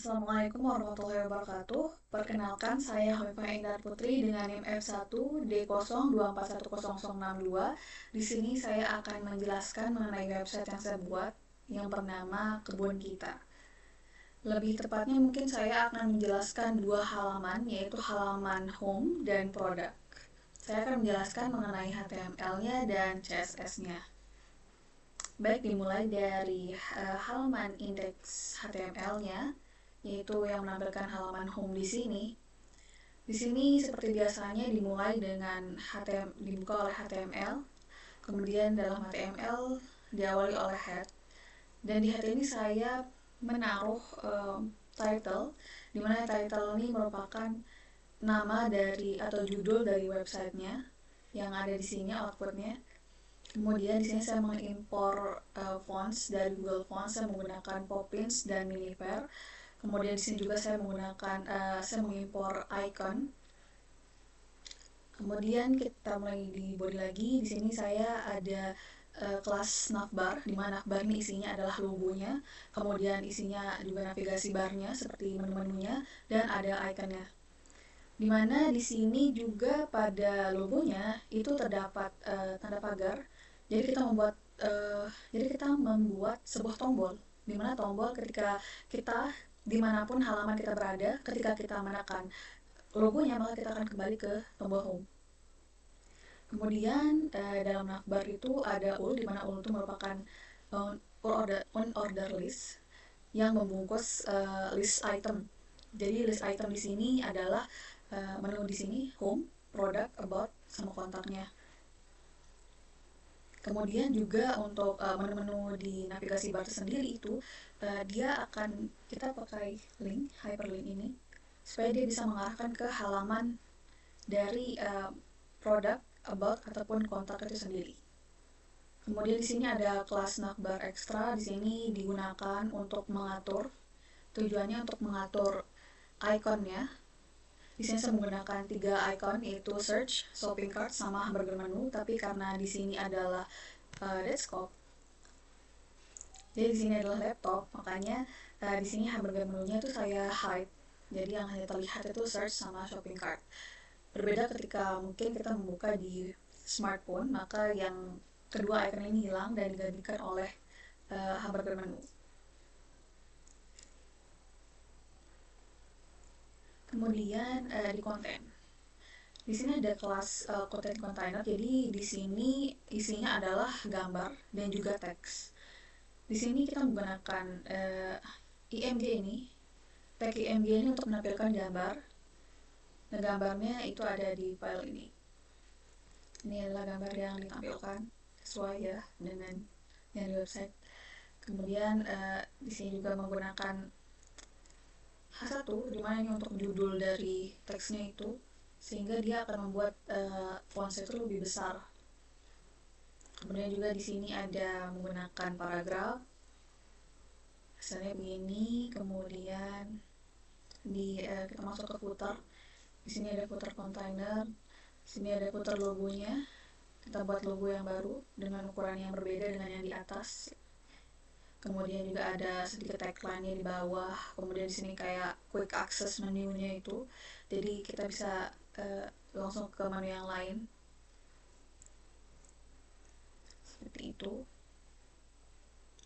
Assalamualaikum warahmatullahi wabarakatuh. Perkenalkan, saya Hoifah Indar Putri dengan NIM F1D02410062. Di sini saya akan menjelaskan mengenai website yang saya buat yang bernama Kebun Kita. Lebih tepatnya mungkin saya akan menjelaskan dua halaman, yaitu halaman home dan produk. Saya akan menjelaskan mengenai HTML-nya dan CSS-nya. Baik, dimulai dari halaman indeks HTML-nya, yaitu yang menampilkan halaman home di sini. Di sini seperti biasanya dimulai dengan dibuka oleh HTML, kemudian dalam HTML diawali oleh head, dan di head ini saya menaruh title, dimana title ini merupakan nama dari atau judul dari websitenya yang ada di sini outputnya. Kemudian di sini saya mengimpor fonts dari Google Fonts, saya menggunakan Poppins dan Miniver. Kemudian di sini juga saya mengimpor icon. Kemudian kita mulai di body lagi. Di sini saya ada kelas navbar, di mana navbar ini isinya adalah logonya. Kemudian isinya juga navigasi barnya seperti menu-menunya dan ada iconnya. Di mana di sini juga pada logonya itu terdapat tanda pagar. Jadi kita membuat sebuah tombol, di mana tombol ketika kita dimanapun halaman kita berada, ketika kita menekan logonya maka kita akan kembali ke tombol home. Kemudian dalam navbar itu ada ul, di mana ul itu merupakan order list yang membungkus list item. Jadi list item di sini adalah menu di sini home, product, about, sama kontaknya. Kemudian juga untuk menu-menu di navigasi bar sendiri itu kita pakai link, hyperlink ini supaya dia bisa mengarahkan ke halaman dari produk, about, ataupun kontak itu sendiri. Kemudian di sini ada kelas navbar extra, di sini digunakan untuk mengatur, tujuannya untuk mengatur ikonnya. Di sini saya menggunakan 3 icon, yaitu search, shopping cart, sama hamburger menu. Tapi karena di sini adalah desktop, jadi di sini adalah laptop, makanya di sini hamburger menunya itu saya hide. Jadi yang hanya terlihat itu search sama shopping cart. Berbeda ketika mungkin kita membuka di smartphone, maka yang kedua icon ini hilang dan digantikan oleh hamburger menu. Kemudian di konten, di sini ada kelas content container. Jadi di sini isinya adalah gambar dan juga teks. Di sini kita menggunakan img ini, tag img ini untuk menampilkan gambar. Nah, gambarnya itu ada di file ini. Ini adalah gambar yang ditampilkan sesuai ya dengan yang di website. Kemudian di sini juga menggunakan H1, dimana ini untuk judul dari teksnya itu, sehingga dia akan membuat font itu lebih besar. Kemudian juga di sini ada menggunakan paragraf, hasilnya begini. Kemudian kita masuk ke footer. Di sini ada footer container, di sini ada footer logonya. Kita buat logo yang baru dengan ukuran yang berbeda dengan yang di atas. Kemudian juga ada sedikit tagline-nya di bawah. Kemudian di sini kayak quick access menunya itu. Jadi kita bisa langsung ke menu yang lain. Seperti itu.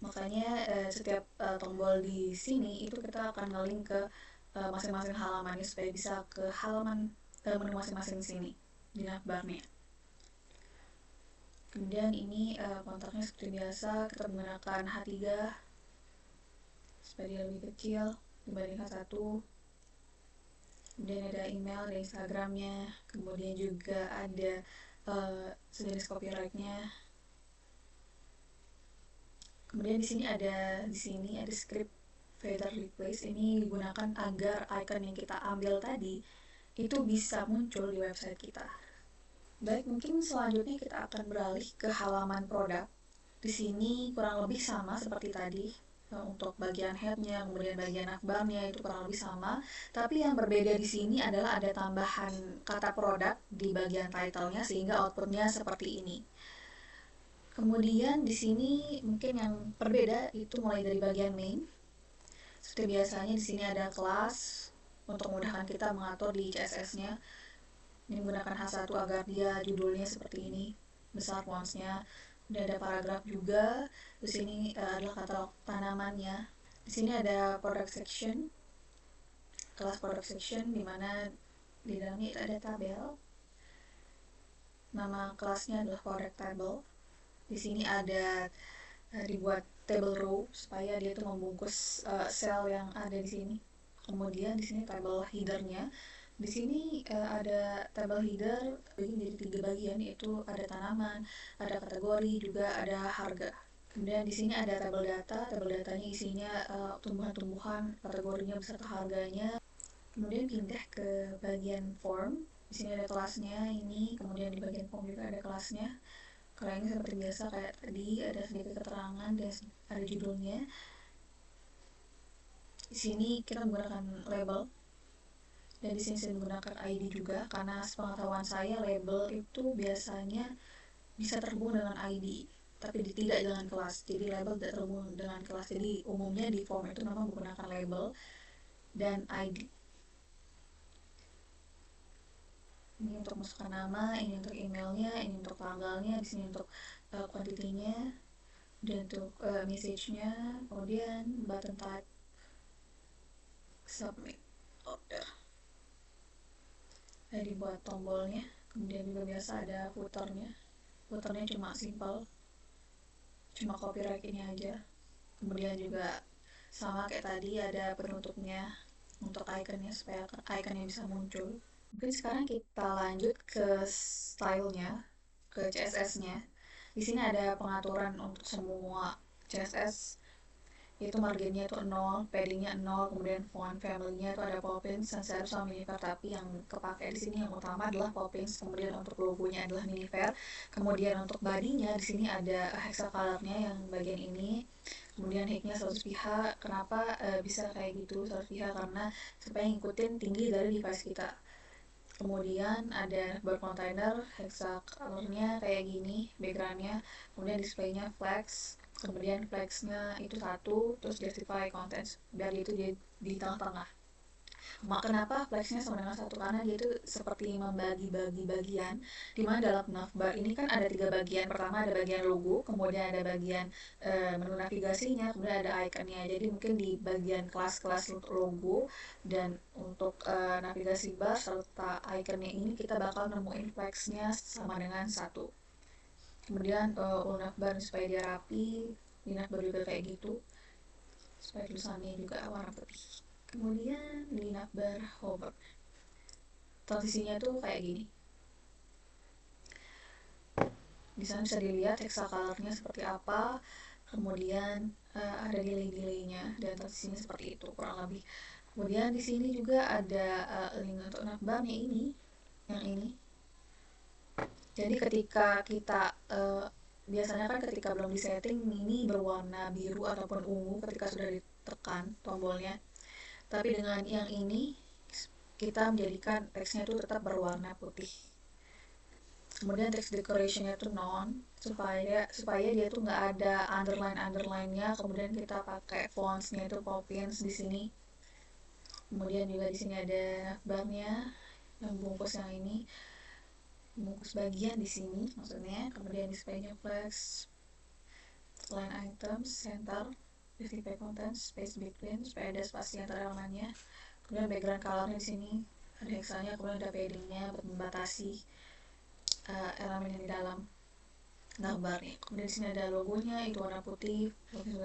Makanya setiap tombol di sini itu kita akan nge-link ke masing-masing halamannya supaya bisa ke halaman menu masing-masing sini di navbarnya. Kemudian ini kontaknya seperti biasa, kita menggunakan H3 supaya dia lebih kecil dibanding H1. Kemudian ada email, ada Instagramnya, kemudian juga ada sejenis copyright-nya. Kemudian di sini ada script feather replace. Ini digunakan agar icon yang kita ambil tadi itu bisa muncul di website kita. Baik, mungkin selanjutnya kita akan beralih ke halaman produk. Di sini kurang lebih sama seperti tadi. Untuk bagian headnya, kemudian bagian navbarnya itu kurang lebih sama. Tapi yang berbeda di sini adalah ada tambahan kata produk di bagian title-nya sehingga outputnya seperti ini. Kemudian di sini mungkin yang berbeda itu mulai dari bagian main. Seperti biasanya di sini ada kelas untuk memudahkan kita mengatur di CSS-nya. Ini menggunakan H1 agar dia judulnya seperti ini, besar fontsnya. Udah ada paragraf juga. Di sini adalah katalog tanamannya. Di sini ada product section, kelas product section, di mana di dalamnya itu ada tabel. Nama kelasnya adalah product table. Di sini ada dibuat table row supaya dia itu membungkus sel yang ada di sini. Kemudian di sini table headernya. Di sini ada table header menjadi 3 bagian, yaitu ada tanaman, ada kategori, juga ada harga. Kemudian di sini ada tabel data. Tabel datanya isinya tumbuhan-tumbuhan, kategorinya beserta harganya. Kemudian pindah ke bagian form. Di sini ada kelasnya ini. Kemudian di bagian form juga ada kelasnya. Kalau ini seperti biasa kayak tadi, ada sedikit keterangan dan ada judulnya. Di sini kita menggunakan label, dan di sini saya menggunakan ID juga karena sepengetahuan saya label itu biasanya bisa terhubung dengan ID, tapi tidak dengan kelas. Jadi label tidak terhubung dengan kelas. Jadi umumnya di form itu memang menggunakan label dan ID. Ini untuk masukkan nama, ini untuk emailnya, ini untuk tanggalnya, di sini untuk quantity-nya, dan untuk message-nya. Kemudian button type, submit order. Ada dibuat tombolnya. Kemudian juga biasa ada footernya. Footernya cuma simple, cuma copyright ini aja. Kemudian juga sama kayak tadi, ada penutupnya untuk iconnya supaya iconnya bisa muncul. Mungkin sekarang kita lanjut ke stylenya, ke CSS-nya. Di sini ada pengaturan untuk semua CSS, yaitu marginnya itu 0, paddingnya 0, kemudian font family-nya itu ada Poppins, sans serif sama Miniver, tapi yang kepakai di sini yang utama adalah Poppins. Kemudian untuk logonya adalah Miniver. Kemudian untuk body-nya di sini ada hexacolor-nya yang bagian ini. Kemudian height-nya 100 pihak. Kenapa bisa kayak gitu 100 pihak? Karena supaya ngikutin tinggi dari device kita. Kemudian ada bar container, hexacolor-nya kayak gini, background-nya. Kemudian display-nya flex. Kemudian flex-nya itu 1, terus justify contents, biar itu di tengah-tengah. Kenapa flexnya sama dengan 1? Karena dia itu seperti membagi-bagi bagian, dimana dalam navbar ini kan ada 3 bagian. Pertama ada bagian logo, kemudian ada bagian menu navigasinya, kemudian ada iconnya. Jadi mungkin di bagian kelas-kelas logo dan untuk navigasi bar serta iconnya ini kita bakal nemuin flexnya sama dengan 1. Kemudian navbar supaya dia rapi, di navbar juga kayak gitu, supaya tulisannya juga warna putih. Kemudian di navbar hover, transisinya tuh kayak gini. Di sana bisa dilihat hexacolor-nya seperti apa. Kemudian ada delay-delaynya dan transisinya seperti itu kurang lebih. Kemudian di sini juga ada link untuk navbarnya ini, yang ini. Jadi ketika kita biasanya kan ketika belum disetting ini berwarna biru ataupun ungu ketika sudah ditekan tombolnya. Tapi dengan yang ini kita menjadikan teksnya itu tetap berwarna putih. Kemudian text decoration-nya itu non, supaya dia tuh nggak ada underline-nya. Kemudian kita pakai fonts-nya itu Poppins di sini. Kemudian juga di sini ada bar-nya yang bungkus yang ini, bungkus bagian di sini maksudnya. Kemudian display-nya flex, line items, center, justify content, space between, supaya ada spasi antara elemennya. Kemudian background color-nya di sini ada hexanya, kemudian ada padding-nya buat membatasi elemen yang di dalam navbarnya. Kemudian di sini ada logonya, itu warna putih, lebih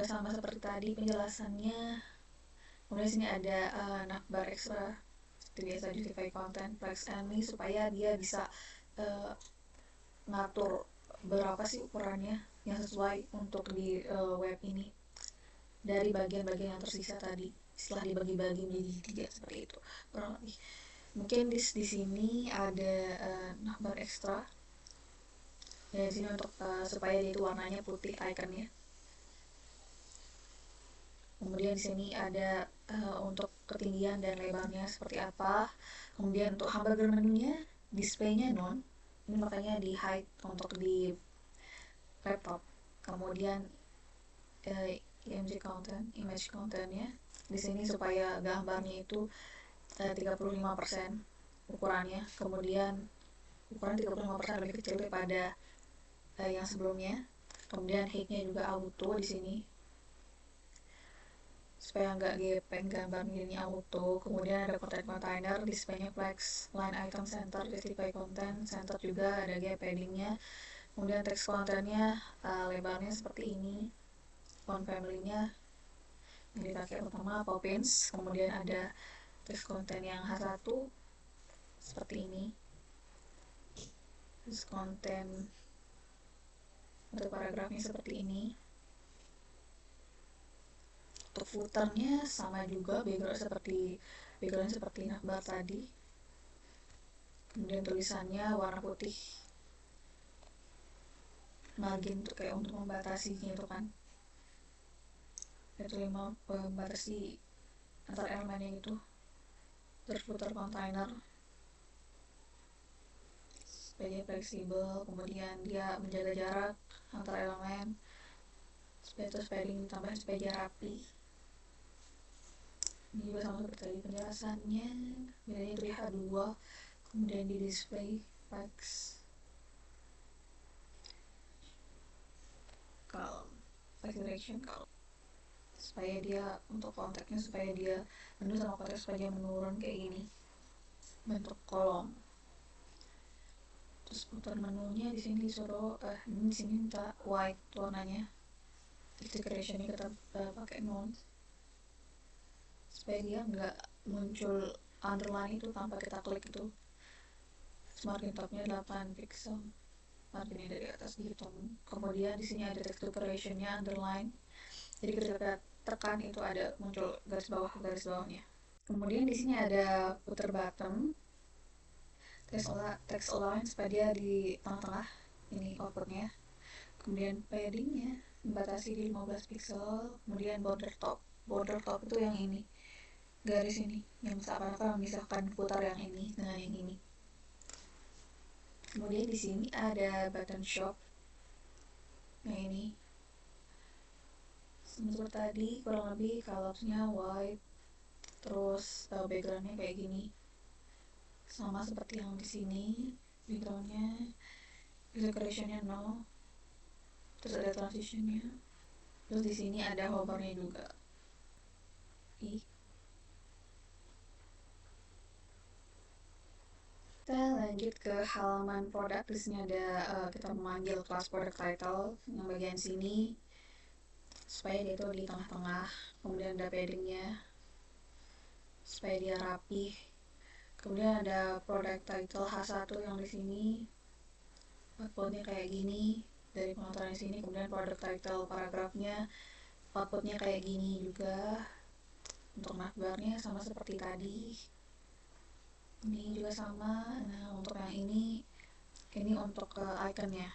sama seperti tadi penjelasannya. Kemudian di sini ada navbar extra, seperti biasa justify content, flex and link, supaya dia bisa ngatur berapa sih ukurannya yang sesuai untuk di web ini dari bagian-bagian yang tersisa tadi setelah dibagi-bagi menjadi 3 seperti itu kurang lebih. Mungkin di sini ada navbar ekstra ya, di sini untuk supaya dia itu warnanya putih iconnya. Kemudian di sini ada untuk ketinggian dan lebarnya seperti apa. Kemudian untuk hamburger menunya displaynya non, ini makanya di hide untuk di laptop. Kemudian img content, image contentnya di sini supaya gambarnya itu 35% ukurannya, kemudian ukuran 35% lebih kecil daripada yang sebelumnya. Kemudian height-nya juga auto di sini supaya nggak gepeng gambarnya, ini auto. Kemudian ada content container, display-nya flex, line item center, justify content center juga, ada gap padding-nya. Kemudian text kontennya lebarnya seperti ini, font family-nya yang dipakai pertama Poppins. Kemudian ada text konten yang H1 seperti ini, text konten untuk paragrafnya seperti ini. Untuk footernya sama juga, background seperti navbar tadi. Kemudian tulisannya warna putih, margin tuh kayak untuk membatasinya itu kan, itu membatasi antar elemennya itu. Terus footer container supaya dia fleksibel, kemudian dia menjaga jarak antar elemen, supaya terus padding ditambah supaya dia rapi. Ini juga sama seperti tadi penjelasannya, bedanya itu di H2, kemudian di display text column, flex direction column, supaya dia untuk konteksnya, supaya dia menu sama konteks supaya dia menurun kayak gini bentuk kolom. Terus putar menunya di sini disuruh di sini minta white warnanya, decorationnya kita pakai none supaya dia nggak muncul underline itu tanpa kita klik itu. Margin topnya 8 pixel, marginnya dari atas dihitung. Kemudian di sini ada text decorationnya underline, jadi ketika tekan itu ada muncul garis bawahnya. Kemudian di sini ada footer bottom, text align supaya dia di tengah-tengah ini outputnya. Kemudian paddingnya membatasi di 15 pixel. Kemudian border top itu yang ini, garis ini yang seakan-akan memisahkan footer yang ini dengan yang ini. Kemudian di sini ada button shop, nah ini seperti tadi kurang lebih colornya white, terus backgroundnya kayak gini sama seperti yang di sini. Backgroundnya decorationnya no, terus ada transitionnya, terus di sini ada hovernya juga. Kita lanjut ke halaman produk. Di sini ada kita memanggil kelas product title yang bagian sini supaya dia itu di tengah-tengah. Kemudian ada paddingnya supaya dia rapi. Kemudian ada product title H1 yang di sini, outputnya kayak gini dari pengaturan di sini. Kemudian product title paragrafnya, outputnya kayak gini juga. Untuk navbarnya sama seperti tadi, ini juga sama. Nah untuk yang ini untuk iconnya.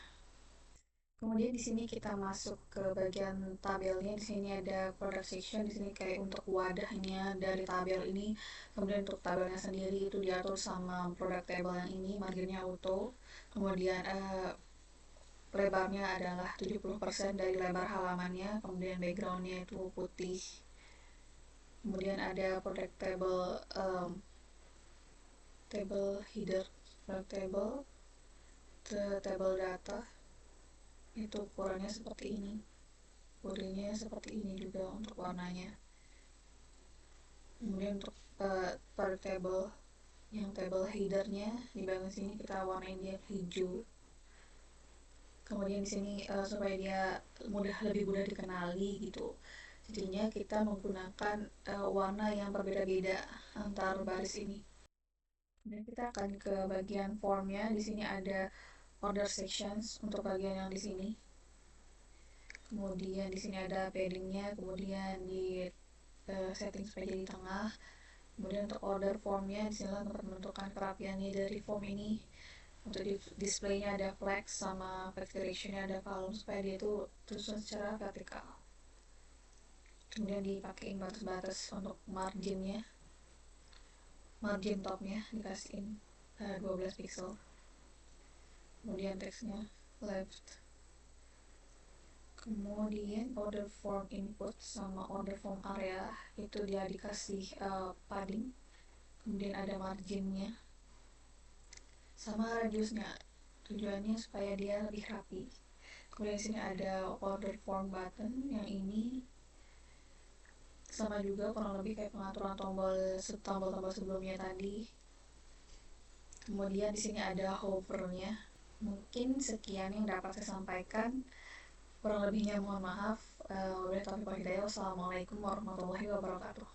Kemudian di sini kita masuk ke bagian tabelnya. Di sini ada product section, di sini kayak untuk wadahnya dari tabel ini. Kemudian untuk tabelnya sendiri itu diatur sama product table yang ini, marginnya auto. Kemudian lebarnya adalah 70% dari lebar halamannya. Kemudian backgroundnya itu putih. Kemudian ada product table table header, product table, table data itu ukurannya seperti ini, bodinya seperti ini juga untuk warnanya. Kemudian untuk product table yang table headernya di bagian sini kita warnain dia hijau. Kemudian di sini supaya dia lebih mudah dikenali gitu, jadinya kita menggunakan warna yang berbeda-beda antar baris ini. Dan kita akan ke bagian formnya. Di sini ada order sections untuk bagian yang di sini. Kemudian di sini ada paddingnya, kemudian di setting supaya jadi tengah. Kemudian untuk order formnya di sini tempat menentukan kerapiannya dari form ini. Untuk displaynya ada flex sama flex directionnya ada column supaya dia itu tersusun secara vertikal. Kemudian dipakein batas-batas untuk marginnya, margin topnya dikasihin 12 pixel. Kemudian teksnya left, Kemudian order form input sama order form area itu dia dikasih padding, kemudian ada marginnya sama radiusnya, tujuannya supaya dia lebih rapi. Kemudian di sini ada order form button, yang ini sama juga kurang lebih kayak pengaturan tombol sebelumnya tadi. Kemudian di sini ada hovernya. Mungkin sekian yang dapat saya sampaikan. Kurang lebihnya mohon maaf. Wabillahi taufiq wal hidayah. Wassalamualaikum warahmatullahi wabarakatuh.